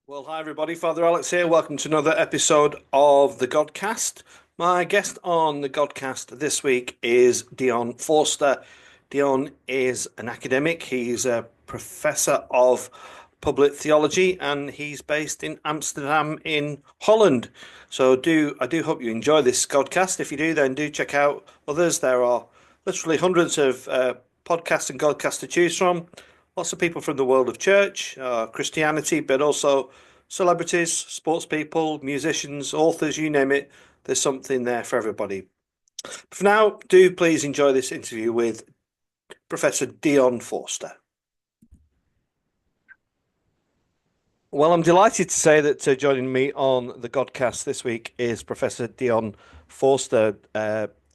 Well, hi everybody, Father Alex here. Welcome to another episode of the Godcast. My guest on the Godcast this week is Dion Forster. Dion is an academic. He's a professor of public theology and he's based in Amsterdam in Holland. I do hope you enjoy this Godcast. If you do, then do check out others. There are literally hundreds of podcasts and Godcasts to choose from. Lots of people from the world of church, Christianity, but also celebrities, sports people, musicians, authors, you name it. There's something there for everybody. For now, do please enjoy this interview with Professor Dion Forster. Well, I'm delighted to say that joining me on the Godcast this week is Professor Dion Forster.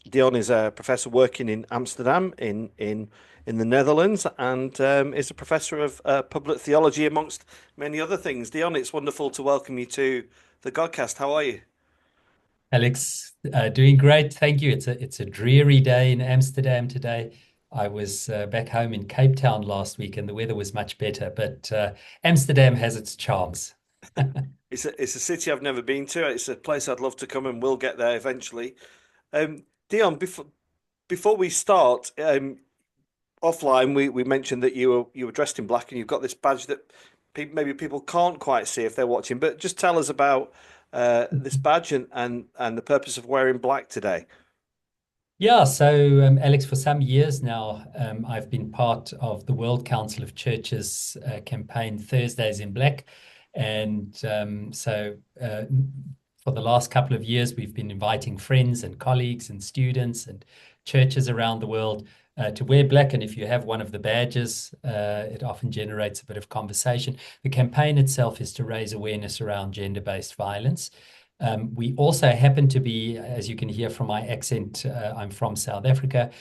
Dion is a professor working in Amsterdam in the Netherlands and is a professor of public theology amongst many other things. Dion, it's wonderful to welcome you to the Godcast. How are you? Alex, doing great. Thank you. It's a dreary day in Amsterdam today. I was back home in Cape Town last week and the weather was much better, but Amsterdam has its charms. It's a city I've never been to. It's a place I'd love to come and we'll get there eventually. Dion, before we start, offline we mentioned that you were dressed in black and you've got this badge that maybe people can't quite see if they're watching, but just tell us about this badge and the purpose of wearing black today. Yeah, so Alex, for some years now, I've been part of the World Council of Churches campaign Thursdays in Black. And for the last couple of years, we've been inviting friends and colleagues and students and churches around the world to wear black. And if you have one of the badges, it often generates a bit of conversation. The campaign itself is to raise awareness around gender-based violence. We also happen to be, as you can hear from my accent, I'm from South Africa,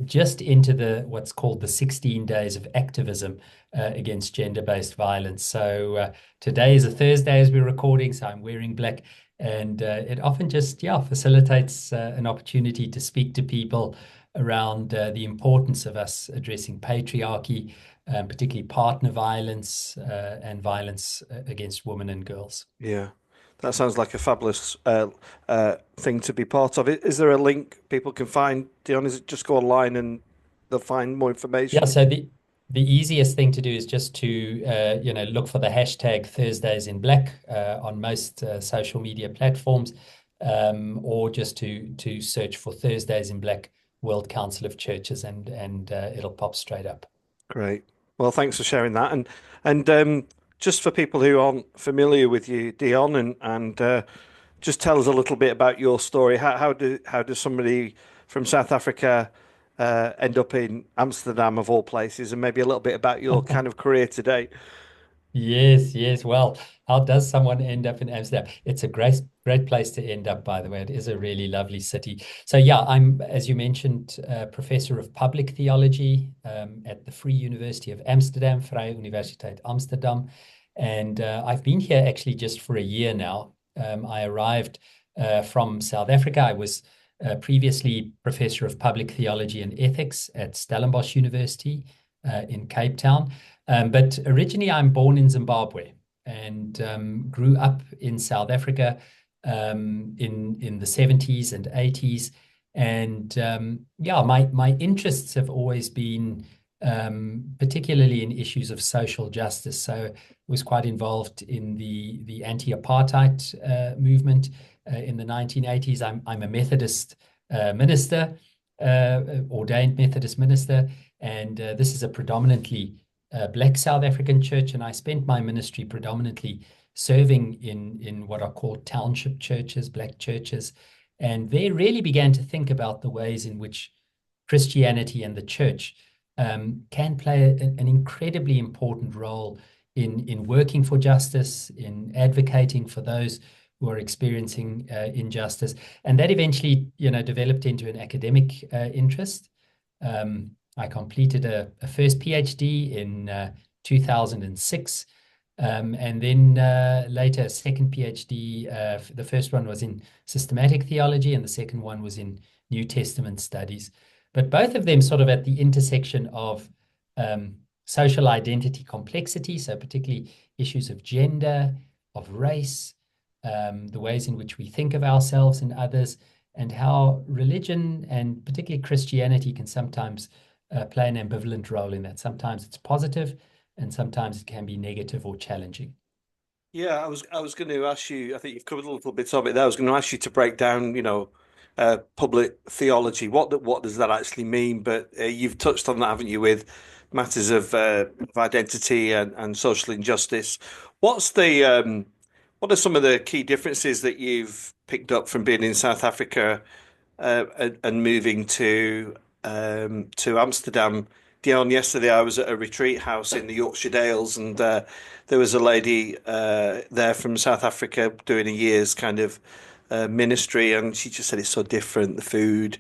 just into what's called the 16 days of activism against gender-based violence. So today is a Thursday as we're recording, so I'm wearing black. And it often just, facilitates an opportunity to speak to people around the importance of us addressing patriarchy, particularly partner violence and violence against women and girls. Yeah, that sounds like a fabulous thing to be part of. Is there a link people can find, Dion? Is it just go online and they'll find more Yeah, information? so the easiest thing to do is just to look for the hashtag Thursdays in Black on most social media platforms, or just to search for Thursdays in Black World Council of Churches, and it'll pop straight up. Great. Well, thanks for sharing that. And just for people who aren't familiar with you, Dion, and just tell us a little bit about your story. How does somebody from South Africa end up in Amsterdam of all places, and maybe a little bit about your kind of career today? Yes, yes. Well, how does someone end up in Amsterdam? It's a great place to end up, by the way. It is a really lovely city. So yeah, I'm, as you mentioned, professor of public theology at the Vrije University of Amsterdam, Vrije Universiteit Amsterdam. And I've been here actually just for a year now. I arrived from South Africa. I was previously professor of public theology and ethics at Stellenbosch University in Cape Town. But originally, I'm born in Zimbabwe and grew up in South Africa in the 70s and 80s. And my interests have always been particularly in issues of social justice. So I was quite involved in the anti-apartheid movement in the 1980s. I'm a Methodist minister, ordained Methodist minister, and this is a predominantly Black South African church, and I spent my ministry predominantly serving in what are called township churches, Black churches, and they really began to think about the ways in which Christianity and the church can play an incredibly important role in working for justice, in advocating for those who are experiencing injustice, and that eventually, developed into an academic interest. I completed a first PhD in 2006, and then later a second PhD. The first one was in systematic theology, and the second one was in New Testament studies. But both of them sort of at the intersection of social identity complexity, so particularly issues of gender, of race, the ways in which we think of ourselves and others, and how religion and particularly Christianity can sometimes play an ambivalent role in that. Sometimes it's positive, and sometimes it can be negative or challenging. Yeah, I was going to ask you. I think you've covered a little bit of it there. I was going to ask you to break down, public theology. What does that actually mean? But you've touched on that, haven't you, with matters of identity and social injustice. What's the what are some of the key differences that you've picked up from being in South Africa and moving to Amsterdam? Dion, yesterday I was at a retreat house in the Yorkshire Dales, and there was a lady there from South Africa doing a year's kind of ministry, and she just said it's so different, the food,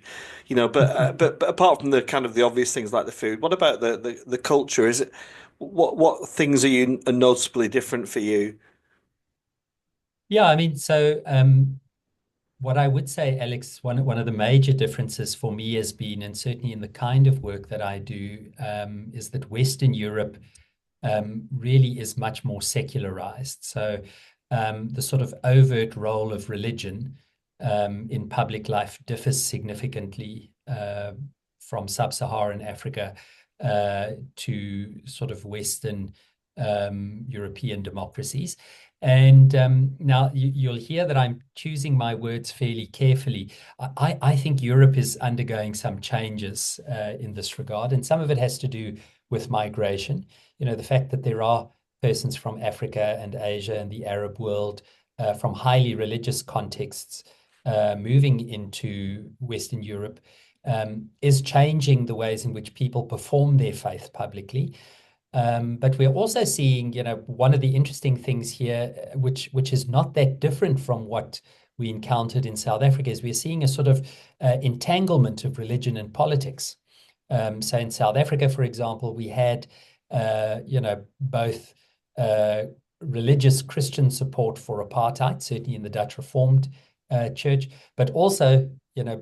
but apart from the kind of the obvious things like the food, what about the culture? Is it what things are noticeably different for you? Yeah, I mean, so what I would say, Alex, one of the major differences for me has been, and certainly in the kind of work that I do, is that Western Europe really is much more secularized. So the sort of overt role of religion in public life differs significantly from sub-Saharan Africa to sort of Western European democracies. And now you'll hear that I'm choosing my words fairly carefully. I think Europe is undergoing some changes in this regard, and some of it has to do with migration. The fact that there are persons from Africa and Asia and the Arab world, from highly religious contexts, moving into Western Europe, is changing the ways in which people perform their faith publicly. But we're also seeing, one of the interesting things here, which is not that different from what we encountered in South Africa, is we're seeing a sort of entanglement of religion and politics. So in South Africa, for example, we had, both religious Christian support for apartheid, certainly in the Dutch Reformed Church, but also,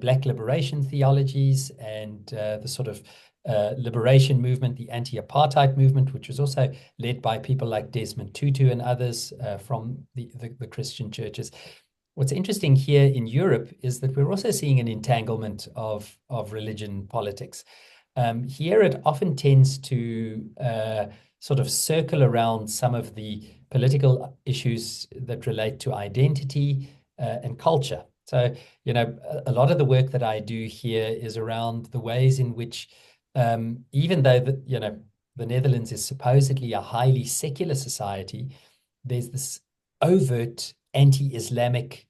Black liberation theologies and the sort of liberation movement, the anti-apartheid movement, which was also led by people like Desmond Tutu and others from the Christian churches. What's interesting here in Europe is that we're also seeing an entanglement of religion politics. Here it often tends to sort of circle around some of the political issues that relate to identity and culture. So, a lot of the work that I do here is around the ways in which, even though the Netherlands is supposedly a highly secular society, there's this overt anti-Islamic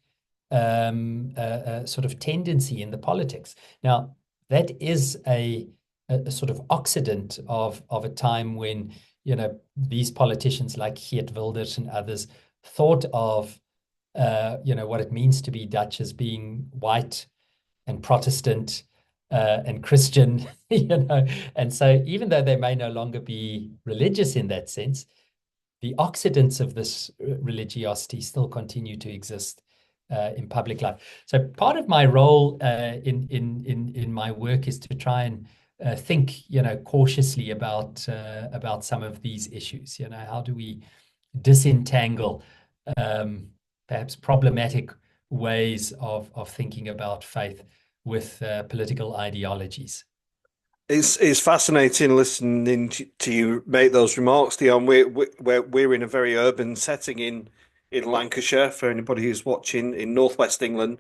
sort of tendency in the politics. Now, that is a sort of occident of a time when, these politicians like Geert Wilders and others thought of, what it means to be Dutch as being white and Protestant and Christian, And so even though they may no longer be religious in that sense, the occidents of this religiosity still continue to exist in public life. So part of my role in my work is to try and think, cautiously about some of these issues. How do we disentangle perhaps problematic ways of thinking about faith with political ideologies? It's fascinating listening to you make those remarks, Dion. We're in a very urban setting in Lancashire for anybody who's watching in northwest England,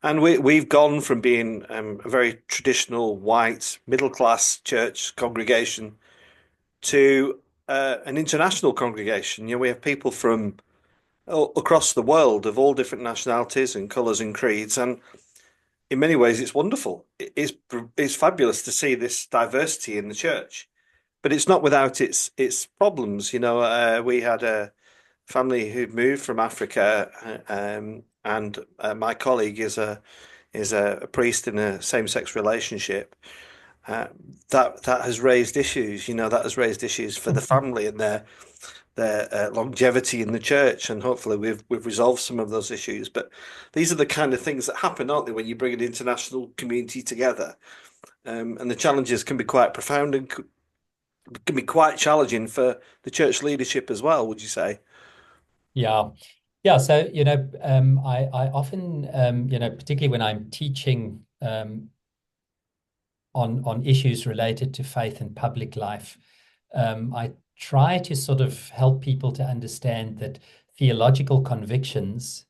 and we've gone from being a very traditional white middle class church congregation to an international congregation. We have people from all across the world of all different nationalities and colours and creeds, and in many ways, it's wonderful. It's fabulous to see this diversity in the church, but it's not without its problems. We had a family who'd moved from Africa, and my colleague is a priest in a same-sex relationship. That has raised issues. That has raised issues for the family and their longevity in the church, and hopefully we've resolved some of those issues. But these are the kind of things that happen, aren't they, when you bring an international community together? And the challenges can be quite profound can be quite challenging for the church leadership as well, would you say? Yeah. Yeah. So, I often, particularly when I'm teaching on issues related to faith and public life, I try to sort of help people to understand that theological convictions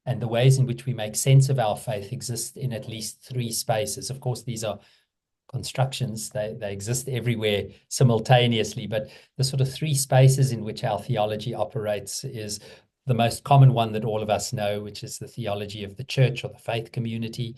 and the ways in which we make sense of our faith exist in at least three spaces. Of course, these are constructions, they exist everywhere simultaneously, but the sort of three spaces in which our theology operates is the most common one that all of us know, which is the theology of the church or the faith community.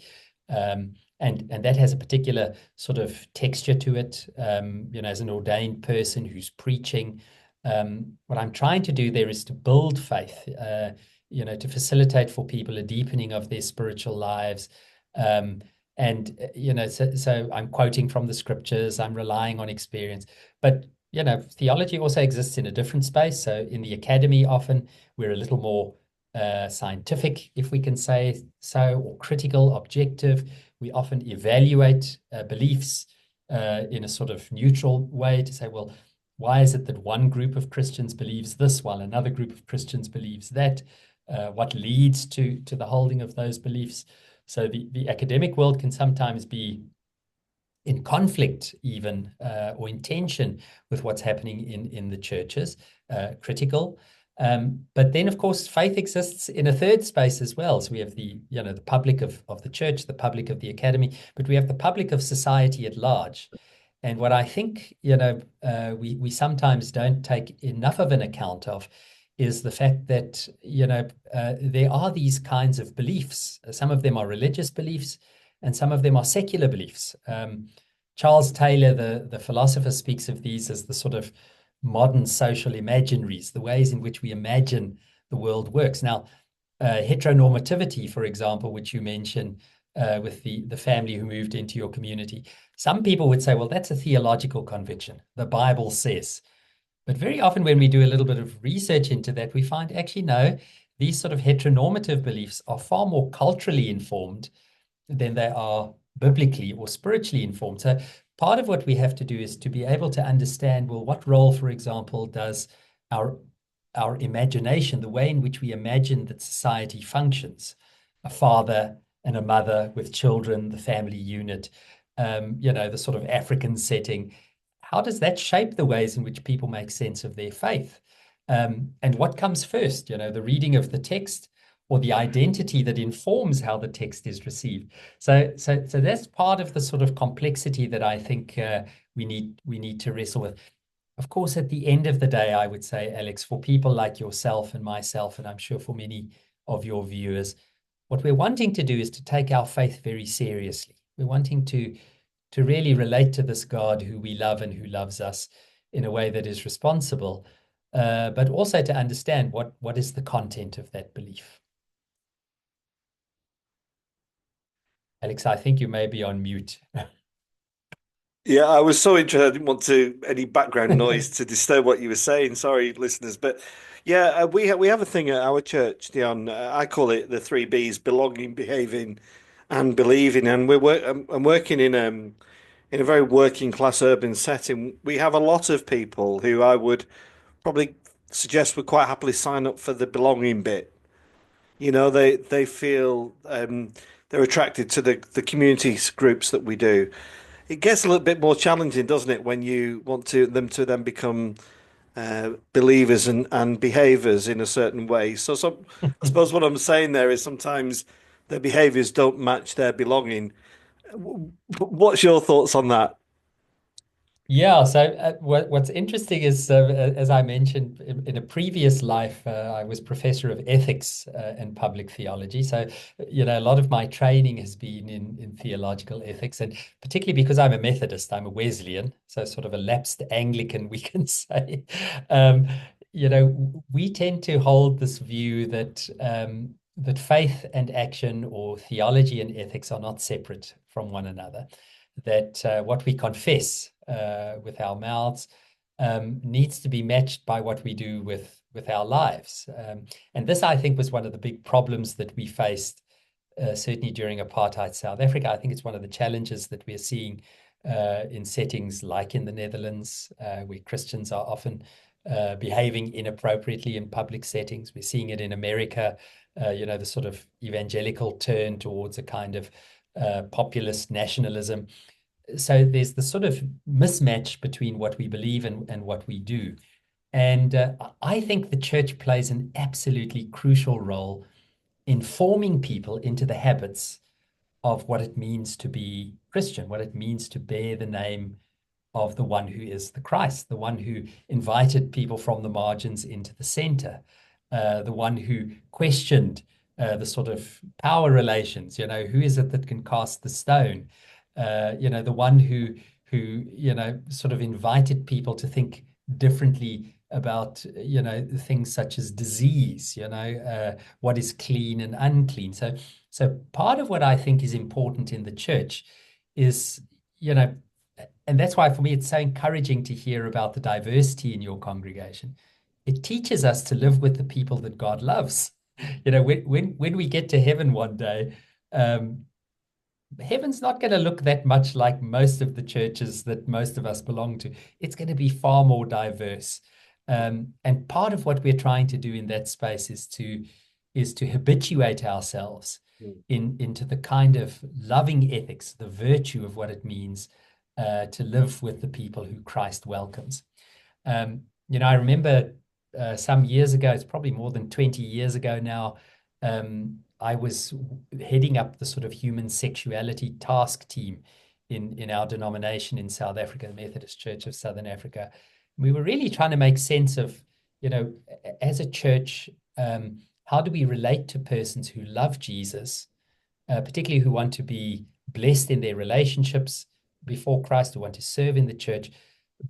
And that has a particular sort of texture to it. As an ordained person who's preaching, what I'm trying to do there is to build faith, to facilitate for people a deepening of their spiritual lives. So I'm quoting from the scriptures, I'm relying on experience. But, theology also exists in a different space. So in the academy, often we're a little more scientific, if we can say so, or critical, objective. We often evaluate beliefs in a sort of neutral way to say, well, why is it that one group of Christians believes this while another group of Christians believes that? What leads to the holding of those beliefs? So the academic world can sometimes be in conflict even or in tension with what's happening in the churches, critical. But then, of course, faith exists in a third space as well. So we have the public of the church, the public of the academy, but we have the public of society at large. And what I think, we sometimes don't take enough of an account of is the fact that, there are these kinds of beliefs. Some of them are religious beliefs and some of them are secular beliefs. Charles Taylor, the philosopher, speaks of these as the sort of modern social imaginaries, the ways in which we imagine the world works. Now, heteronormativity, for example, which you mentioned with the family who moved into your community, some people would say, well, that's a theological conviction. The Bible says. But very often when we do a little bit of research into that, we find actually, no, these sort of heteronormative beliefs are far more culturally informed than they are biblically or spiritually informed. So part of what we have to do is to be able to understand, well, what role, for example, does our imagination, the way in which we imagine that society functions, a father and a mother with children, the family unit, the sort of African setting, how does that shape the ways in which people make sense of their faith? And what comes first, the reading of the text or the identity that informs how the text is received? So that's part of the sort of complexity that I think we need to wrestle with. Of course, at the end of the day, I would say, Alex, for people like yourself and myself, and I'm sure for many of your viewers, what we're wanting to do is to take our faith very seriously. We're wanting to really relate to this God who we love and who loves us in a way that is responsible, but also to understand what is the content of that belief. Alex, I think you may be on mute. Yeah, I was so interested. I didn't want any background noise to disturb what you were saying. Sorry, listeners, but yeah, we have a thing at our church, Dion. I call it the three B's: belonging, behaving, and believing. And I'm working in a very working class urban setting. We have a lot of people who I would probably suggest would quite happily sign up for the belonging bit. They feel they're attracted to the community groups that we do. It gets a little bit more challenging, doesn't it, when you want them to then become believers and behavers in a certain way. I suppose what I'm saying there is sometimes their behaviors don't match their belonging. What's your thoughts on that? Yeah, so what's interesting is, as I mentioned in a previous life, I was professor of ethics and public theology. So, a lot of my training has been in theological ethics, and particularly because I'm a Methodist, I'm a Wesleyan, so sort of a lapsed Anglican, we can say. We tend to hold this view that faith and action, or theology and ethics, are not separate from one another, that what we confess with our mouths needs to be matched by what we do with our lives. And this, I think, was one of the big problems that we faced, certainly during apartheid South Africa. I think it's one of the challenges that we're seeing in settings like in the Netherlands, where Christians are often behaving inappropriately in public settings. We're seeing it in America, the sort of evangelical turn towards a kind of populist nationalism. So there's the sort of mismatch between what we believe and what we do. And I think the church plays an absolutely crucial role in forming people into the habits of what it means to be Christian, what it means to bear the name of the one who is the Christ, the one who invited people from the margins into the center, the one who questioned the sort of power relations, who is it that can cast the stone? The one who sort of invited people to think differently about, things such as disease, what is clean and unclean. So part of what I think is important in the church is, and that's why for me it's so encouraging to hear about the diversity in your congregation. It teaches us to live with the people that God loves. When we get to heaven one day, heaven's not going to look that much like most of the churches that most of us belong to. It's going to be far more diverse. And part of what we're trying to do in that space is to habituate ourselves into the kind of loving ethics, the virtue of what it means to live with the people who Christ welcomes. I remember some years ago, it's probably more than 20 years ago now, I was heading up the sort of human sexuality task team in our denomination in South Africa, the Methodist Church of Southern Africa. We were really trying to make sense of, as a church, how do we relate to persons who love Jesus, particularly who want to be blessed in their relationships before Christ, who want to serve in the church,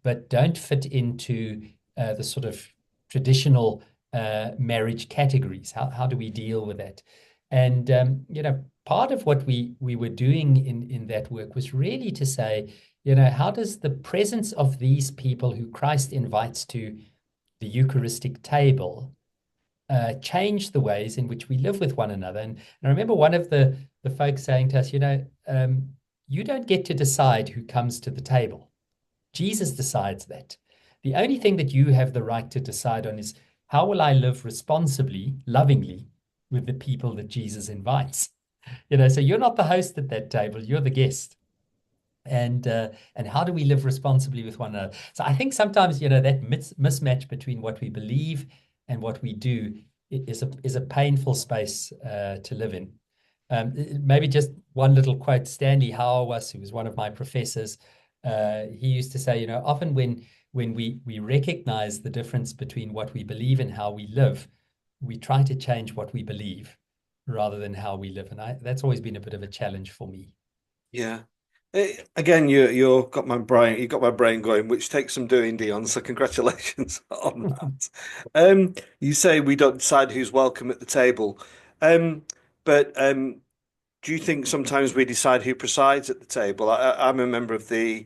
but don't fit into the sort of traditional marriage categories. How do we deal with that? And part of what we were doing in that work was really to say, how does the presence of these people who Christ invites to the Eucharistic table change the ways in which we live with one another? And I remember one of the folks saying to us, you don't get to decide who comes to the table. Jesus decides that. The only thing that you have the right to decide on is, how will I live responsibly, lovingly, with the people that Jesus invites? So you're not the host at that table, you're the guest. And how do we live responsibly with one another? So I think sometimes, that mismatch between what we believe and what we do is a painful space to live in. Maybe just one little quote. Stanley Hauerwas, who was one of my professors, he used to say, often when we recognize the difference between what we believe and how we live, we try to change what we believe rather than how we live. And that's always been a bit of a challenge for me. Yeah. Again, you got my brain going, which takes some doing, Dion. So congratulations on that. You say we don't decide who's welcome at the table, but do you think sometimes we decide who presides at the table? I'm a member of the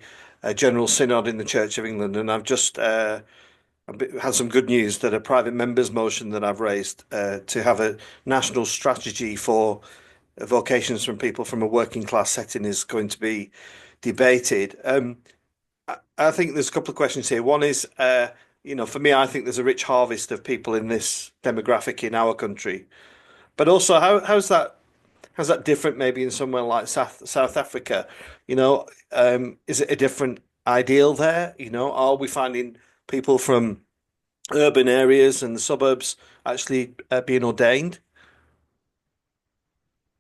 General Synod in the Church of England, and I've just had some good news that a private members motion that I've raised to have a national strategy for vocations from people from a working class setting is going to be debated. I think there's a couple of questions here. One is, for me, I think there's a rich harvest of people in this demographic in our country, but also how's that different maybe in somewhere like South Africa? Is it a different ideal there? Are we finding people from urban areas and the suburbs actually being ordained?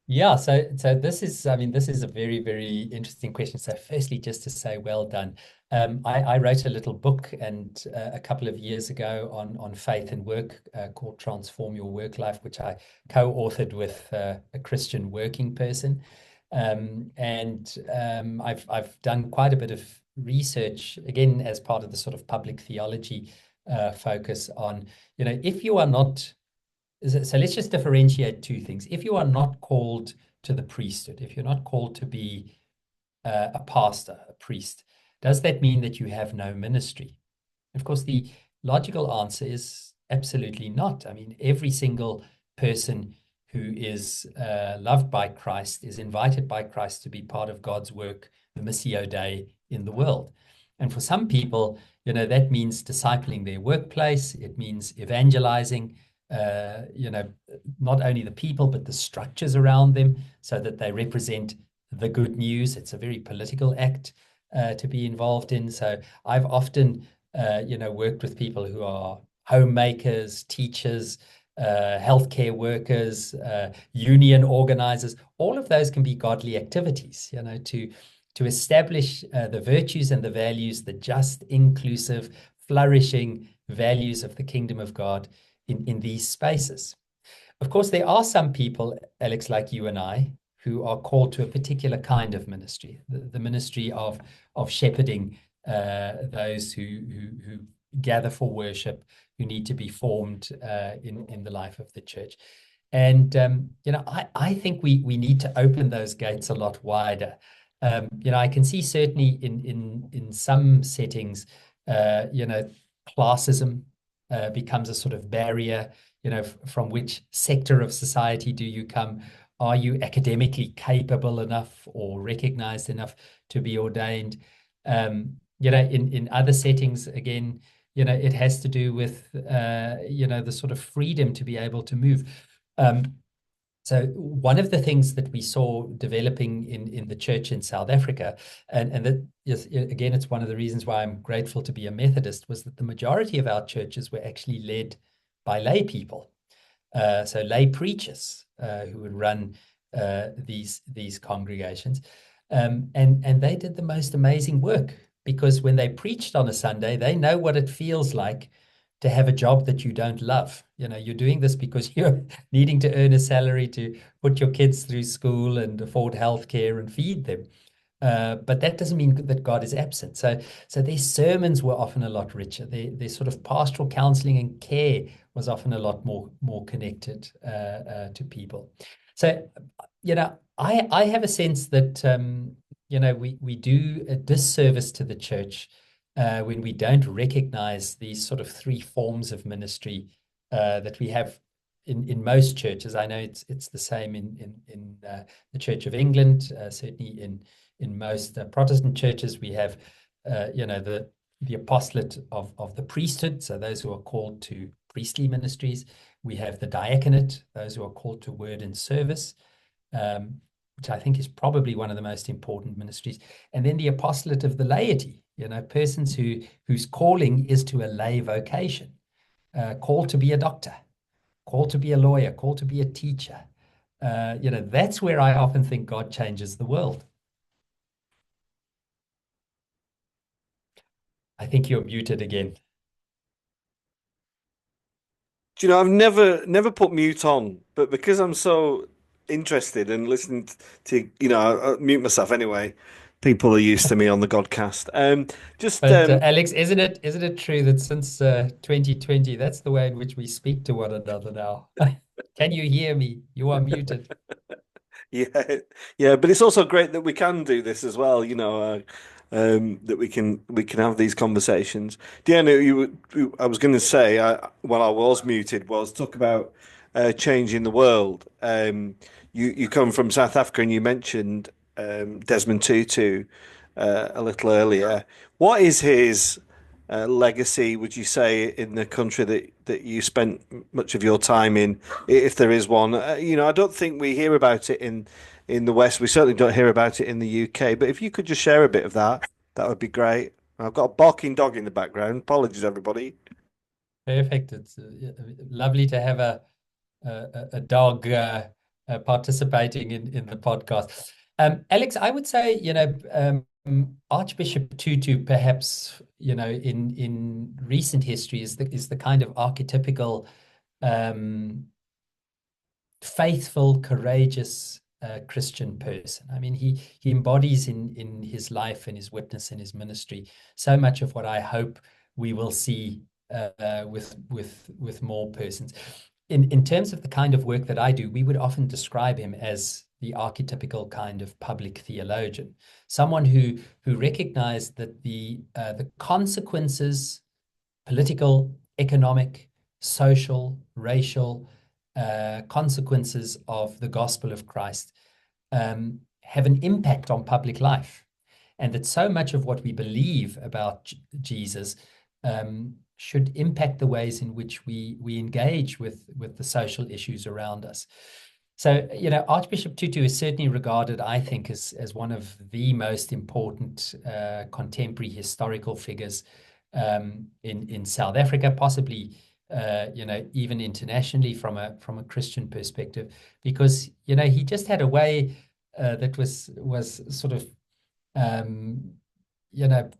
Yeah, so this is, this is a very, very interesting question. So firstly, just to say, well done. I wrote a little book and a couple of years ago on faith and work called Transform Your Work Life, which I co-authored with a Christian working person. I've done quite a bit of research, again, as part of the sort of public theology focus on, if you are not. So let's just differentiate two things. If you are not called to the priesthood, if you're not called to be a pastor, a priest, does that mean that you have no ministry? Of course, the logical answer is absolutely not. I mean, every single person who is loved by Christ is invited by Christ to be part of God's work, the Missio Dei, in the world. And for some people, that means discipling their workplace. It means evangelizing, not only the people, but the structures around them so that they represent the good news. It's a very political act to be involved in. So I've often, worked with people who are homemakers, teachers, healthcare workers, union organizers. All of those can be godly activities, to establish the virtues and the values, the just, inclusive, flourishing values of the kingdom of God in these spaces. Of course, there are some people, Alex, like you and I, who are called to a particular kind of ministry, the ministry of shepherding those who gather for worship, who need to be formed in the life of the church. And I think we need to open those gates a lot wider. I can see certainly in some settings, classism becomes a sort of barrier. From which sector of society do you come? Are you academically capable enough or recognized enough to be ordained? In other settings, again, it has to do with, the sort of freedom to be able to move. So one of the things that we saw developing in the church in South Africa, and that, yes, again, it's one of the reasons why I'm grateful to be a Methodist, was that the majority of our churches were actually led by lay people. So lay preachers who would run these congregations. And they did the most amazing work, because when they preached on a Sunday, they know what it feels like to have a job that you don't love. You're doing this because you're needing to earn a salary to put your kids through school and afford healthcare and feed them. But that doesn't mean that God is absent. So their sermons were often a lot richer. Their sort of pastoral counseling and care was often a lot more connected to people. So, I have a sense that, we do a disservice to the church when we don't recognize these sort of three forms of ministry that we have in most churches. I know it's the same in the Church of England, certainly in most Protestant churches. We have, the apostolate of the priesthood, so those who are called to priestly ministries. We have the diaconate, those who are called to word and service, which I think is probably one of the most important ministries. And then the apostolate of the laity, persons whose calling is to a lay vocation, called to be a doctor, called to be a lawyer, called to be a teacher. That's where I often think God changes the world. I think you're muted again. Do you know, I've never put mute on, but because I'm so interested in listening to, I mute myself anyway. People are used to me on the Godcast. But Alex, isn't it true that since 2020, that's the way in which we speak to one another now? Can you hear me? You are muted. Yeah, yeah, but it's also great that we can do this as well. That we can have these conversations. Deanna, I was going to say, while I was muted, was talk about changing the world. You come from South Africa, and you mentioned Desmond Tutu a little earlier. What is his legacy, would you say, in the country that you spent much of your time in, if there is one? I don't think we hear about it in the West. We certainly don't hear about it in the UK. But if you could just share a bit of that, that would be great. I've got a barking dog in the background. Apologies, everybody. Perfect. It's lovely to have a dog participating in the podcast. Alex, I would say, Archbishop Tutu, perhaps, in recent history is the kind of archetypical, faithful, courageous Christian person. I mean, he embodies in his life and his witness and his ministry so much of what I hope we will see with more persons. In terms of the kind of work that I do, we would often describe him as the archetypical kind of public theologian, someone who recognized that the consequences, political, economic, social, racial consequences of the gospel of Christ have an impact on public life. and that so much of what we believe about Jesus should impact the ways in which we engage with the social issues around us. So, Archbishop Tutu is certainly regarded, I think, as one of the most important contemporary historical figures in South Africa, possibly even internationally from a Christian perspective, because he just had a way that was sort of you know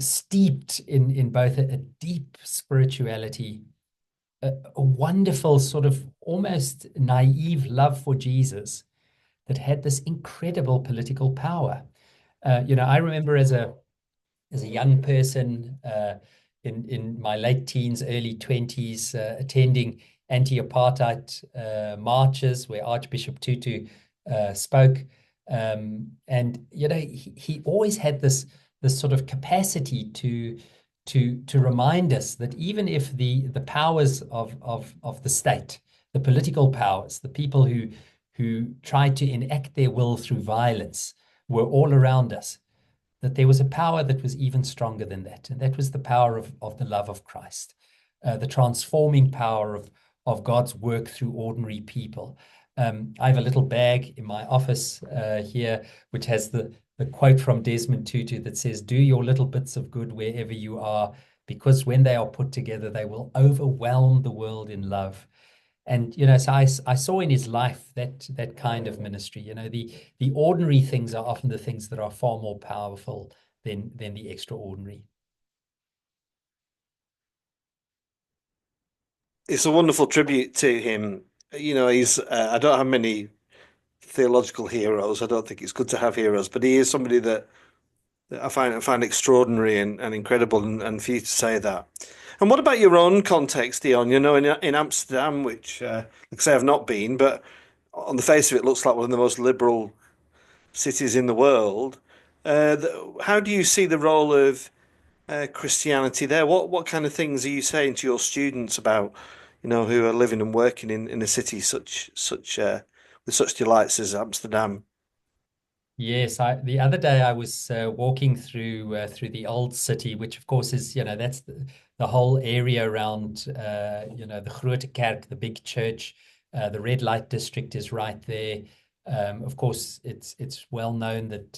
steeped in both a deep spirituality, a wonderful sort of almost naive love for Jesus that had this incredible political power. I remember as a young person in my late teens, early 20s, attending anti-apartheid marches where Archbishop Tutu spoke. And he always had this sort of capacity to remind us that even if the powers of the state, the political powers, the people who tried to enact their will through violence were all around us, that there was a power that was even stronger than that. And that was the power of the love of Christ, the transforming power of God's work through ordinary people. I have a little bag in my office here, which has the quote from Desmond Tutu that says, "Do your little bits of good wherever you are, because when they are put together, they will overwhelm the world in love." And so I saw in his life that kind of ministry. The ordinary things are often the things that are far more powerful than the extraordinary. It's a wonderful tribute to him. He's I don't have many theological heroes. I don't think it's good to have heroes, but he is somebody that I find extraordinary and incredible, and for you to say that. And what about your own context, Dion? In Amsterdam, which, like I say, I've not been, but on the face of it, looks like one of the most liberal cities in the world. How do you see the role of Christianity there? What kind of things are you saying to your students about, who are living and working in a city such with such delights as Amsterdam? Yes, the other day I was walking through the old city, which of course is, that's the whole area around, the Grote Kerk, the big church. The red light district is right there. Of course, it's well known that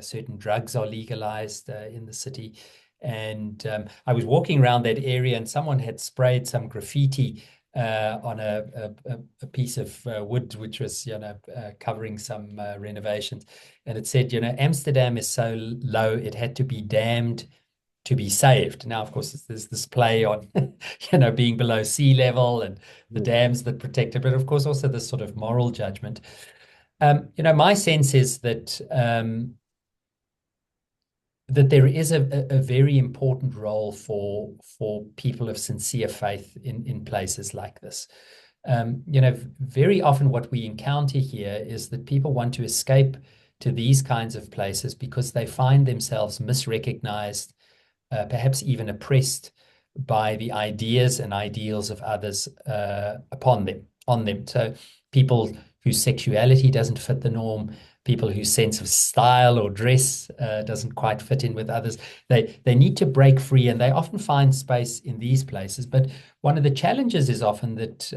certain drugs are legalized in the city. And I was walking around that area, and someone had sprayed some graffiti on a piece of wood, which was, covering some renovations. And it said, Amsterdam is so low, it had to be damned to be saved. Now, of course, there's this play on, being below sea level and the dams that protect it, but of course, also this sort of moral judgment. My sense is that there is a very important role for people of sincere faith in places like this. Very often what we encounter here is that people want to escape to these kinds of places because they find themselves misrecognized, perhaps even oppressed by the ideas and ideals of others on them. So people whose sexuality doesn't fit the norm, people whose sense of style or dress doesn't quite fit in with others. They need to break free, and they often find space in these places. But one of the challenges is often that,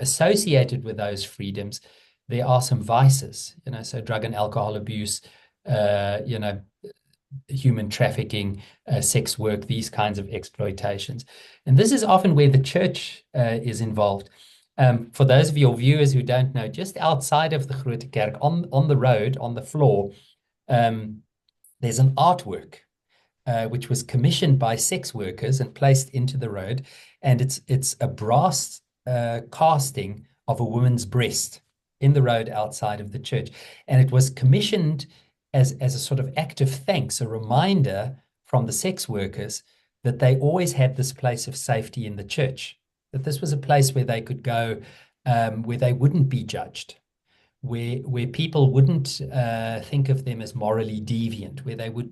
associated with those freedoms, there are some vices, so drug and alcohol abuse, human trafficking, sex work, these kinds of exploitations. And this is often where the church is involved. For those of your viewers who don't know, just outside of the Grote Kerk, on the road, on the floor, there's an artwork which was commissioned by sex workers and placed into the road. And it's a brass casting of a woman's breast in the road outside of the church. And it was commissioned as a sort of act of thanks, a reminder from the sex workers that they always had this place of safety in the church, that this was a place where they could go, where they wouldn't be judged, where people wouldn't think of them as morally deviant, where they would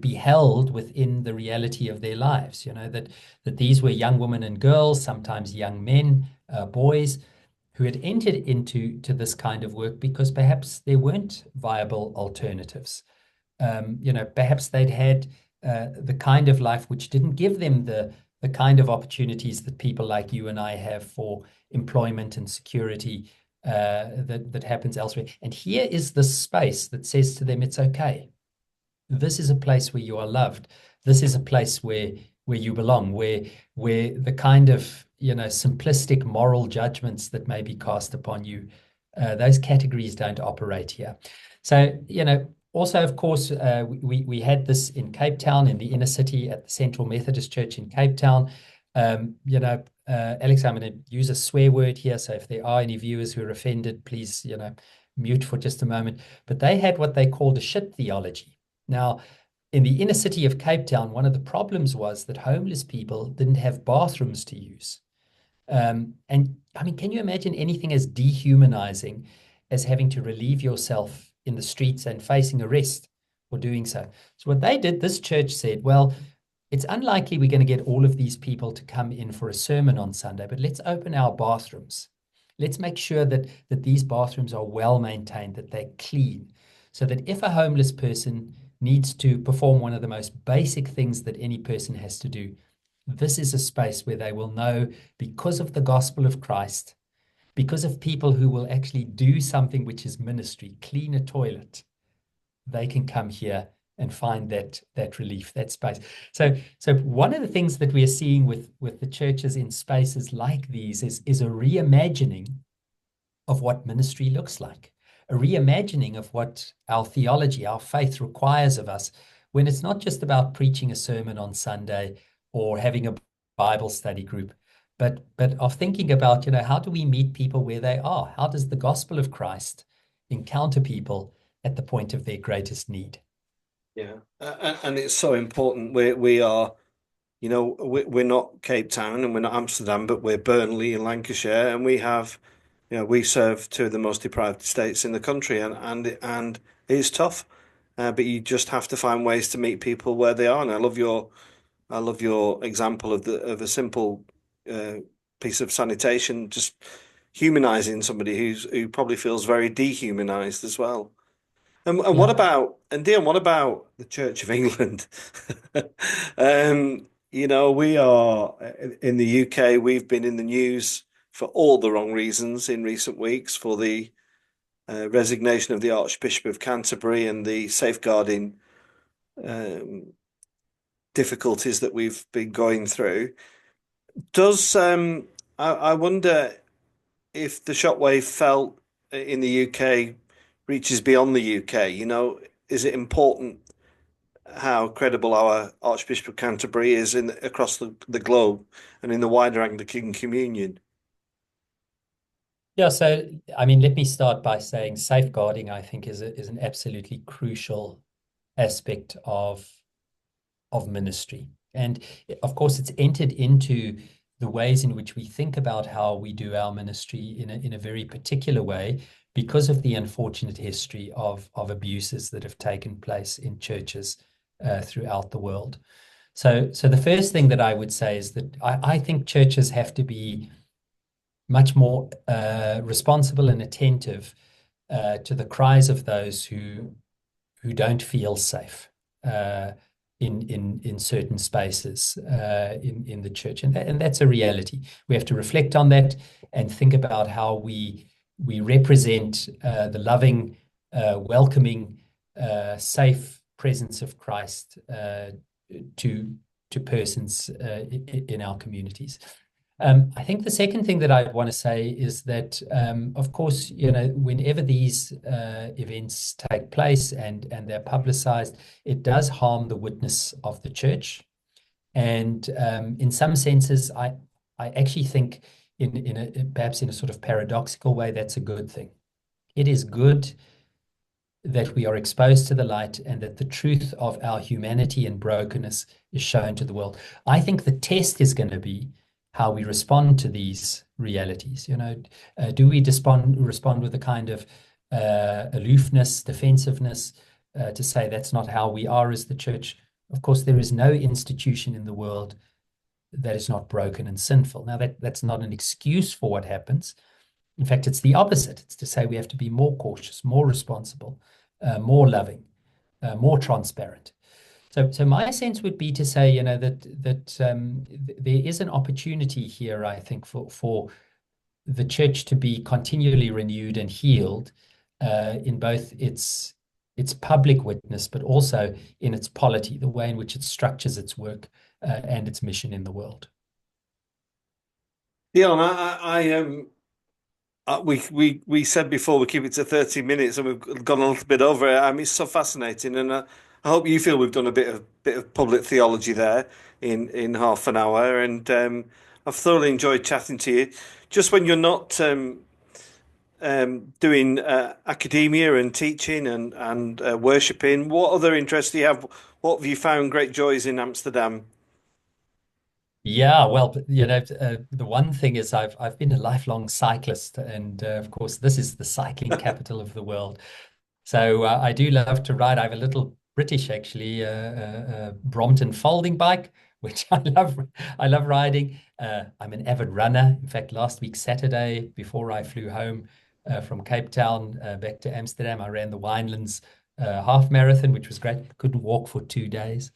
be held within the reality of their lives. That these were young women and girls, sometimes young men, boys, who had entered into this kind of work because perhaps there weren't viable alternatives. Perhaps they'd had the kind of life which didn't give them the kind of opportunities that people like you and I have for employment and security that happens elsewhere. And here is this space that says to them, it's okay. This is a place where you are loved. This is a place where you belong, where the kind of simplistic moral judgments that may be cast upon you, those categories don't operate here. So, also, of course, we had this in Cape Town, in the inner city at the Central Methodist Church in Cape Town. Alex, I'm going to use a swear word here, so if there are any viewers who are offended, please, mute for just a moment. But they had what they called a shit theology. Now, in the inner city of Cape Town, one of the problems was that homeless people didn't have bathrooms to use. And I mean, can you imagine anything as dehumanizing as having to relieve yourself in the streets and facing arrest for doing so? So what they did, this church said, well, it's unlikely we're going to get all of these people to come in for a sermon on Sunday, but let's open our bathrooms. Let's make sure that these bathrooms are well maintained, that they're clean, so that if a homeless person needs to perform one of the most basic things that any person has to do, this is a space where they will know, because of the gospel of Christ, because of people who will actually do something which is ministry, clean a toilet, they can come here and find that relief, that space. So one of the things that we are seeing with the churches in spaces like these is a reimagining of what ministry looks like, a reimagining of what our theology, our faith requires of us, when it's not just about preaching a sermon on Sunday or having a Bible study group, but of thinking about, how do we meet people where they are? How does the gospel of Christ encounter people at the point of their greatest need? Yeah, and it's so important. We are, we're not Cape Town and we're not Amsterdam, but we're Burnley in Lancashire, and we have, we serve two of the most deprived states in the country, and it's tough, but you just have to find ways to meet people where they are. And I love your example of a simple piece of sanitation, just humanizing somebody who probably feels very dehumanized as well. And what Yeah. about, and Dion, what about the Church of England? We are in the UK, we've been in the news for all the wrong reasons in recent weeks, for the resignation of the Archbishop of Canterbury and the safeguarding difficulties that we've been going through. Does I wonder if the shockwave felt in the UK reaches beyond the UK? Is it important how credible our Archbishop of Canterbury is across the globe and in the wider Anglican communion? Yeah, so I mean, let me start by saying safeguarding, I think, is an absolutely crucial aspect of ministry. And of course, it's entered into the ways in which we think about how we do our ministry in a very particular way, because of the unfortunate history of abuses that have taken place in churches throughout the world. So the first thing that I would say is that I think churches have to be much more responsible and attentive to the cries of those who don't feel safe in certain spaces in the church, and that's a reality. We have to reflect on that and think about how we represent the loving, welcoming, safe presence of Christ to persons in our communities. I think the second thing that I want to say is that, of course, whenever these events take place and they're publicized, it does harm the witness of the church. And in some senses, I actually think perhaps in a sort of paradoxical way, that's a good thing. It is good that we are exposed to the light and that the truth of our humanity and brokenness is shown to the world. I think the test is going to be how we respond to these realities. Do we respond with a kind of aloofness, defensiveness, to say that's not how we are as the church? Of course, there is no institution in the world that is not broken and sinful. Now, that's not an excuse for what happens. In fact, it's the opposite. It's to say we have to be more cautious, more responsible, more loving, more transparent. So my sense would be to say, there is an opportunity here, I think, for the church to be continually renewed and healed in both its public witness, but also in its polity, the way in which it structures its work and its mission in the world. Dion, we said before we keep it to 30 minutes, and we've gone a little bit over it. I mean, it's so fascinating, and I hope you feel we've done a bit of public theology there in half an hour, and I've thoroughly enjoyed chatting to you. Just when you're not doing academia and teaching and worshiping, what other interests do you have? What have you found great joys in Amsterdam? Yeah, well, the one thing is I've been a lifelong cyclist, and of course, this is the cycling capital of the world. So I do love to ride. I have a little British, actually, Brompton folding bike, which I love. I love riding. I'm an avid runner. In fact, last week Saturday, before I flew home from Cape Town back to Amsterdam, I ran the Winelands half marathon, which was great. Couldn't walk for 2 days.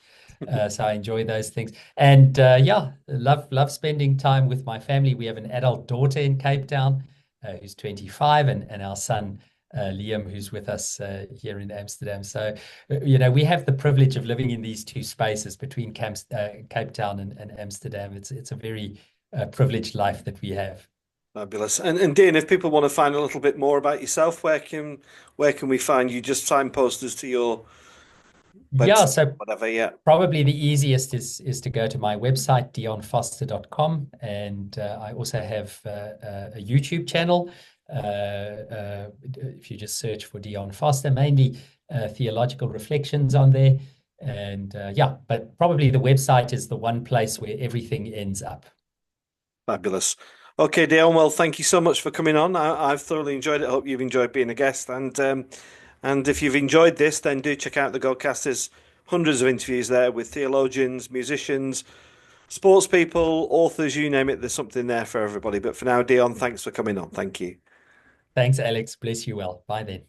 So I enjoy those things. And yeah, love spending time with my family. We have an adult daughter in Cape Town who's 25, and our son Liam, who's with us here in Amsterdam. So, we have the privilege of living in these two spaces between Cape Town and Amsterdam. It's a very privileged life that we have. Fabulous. And Dean, if people want to find a little bit more about yourself, where can we find you? Just signpost us to your Yeah, website, so whatever. Yeah. probably the easiest is to go to my website, dionfoster.com, and I also have a YouTube channel. If you just search for Dion Foster, mainly theological reflections on there. And yeah, but probably the website is the one place where everything ends up. Fabulous. Okay, Dion. Well, thank you so much for coming on. I've thoroughly enjoyed it. I hope you've enjoyed being a guest. And if you've enjoyed this, then do check out the Godcast. There's hundreds of interviews there with theologians, musicians, sports people, authors, you name it. There's something there for everybody. But for now, Dion, thanks for coming on. Thank you. Thanks, Alex. Bless you well. Bye then.